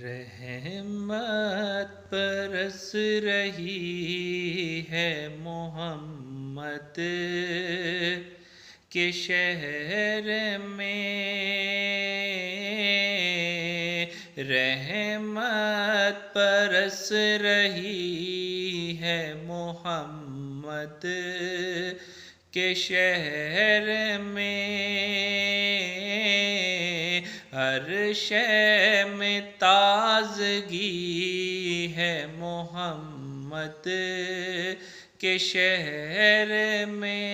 رحمت برس رہی ہے محمد کے شہر میں، رحمت برس رہی ہے محمد کے شہر میں، ہر شے میں تازگی ہے محمد کے شہر میں،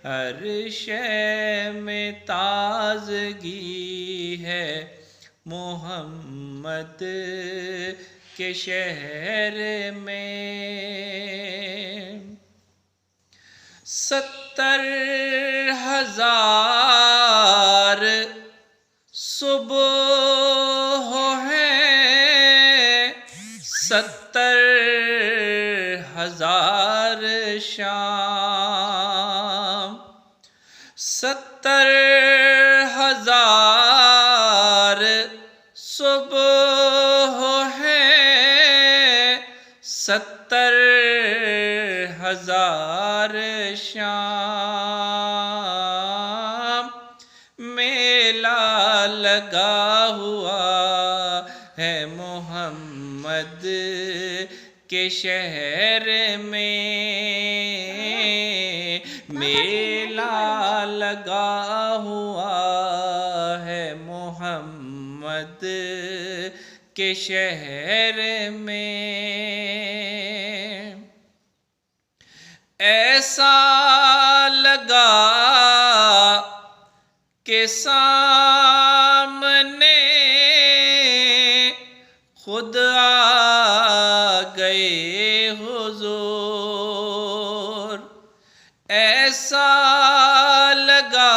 ہر شے میں تازگی ہے محمد کے شہر میں۔ 70,000 صبح ہیں، 70,000 شام، 70,000 صبح ہیں، 70,000 شام، میلہ لگا ہوا ہے محمد کے شہر میں، میلہ لگا ہوا ہے محمد کے شہر میں، ایسا لگا کہ سامنے خود آ گئے حضور، ایسا لگا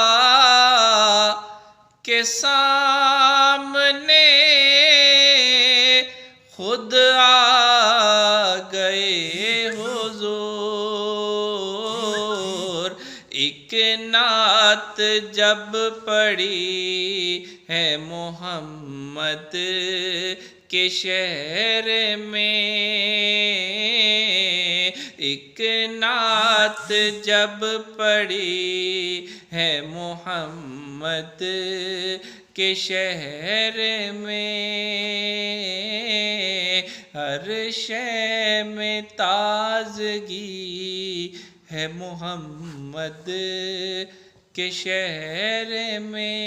کہ سامنے خود آ گئے حضور، ایک نعت جب پڑھی ہے محمد کے شہر میں، ایک نعت جب پڑھی ہے محمد کے شہر میں، ہر شے میں تازگی ہے محمد کے شہر میں۔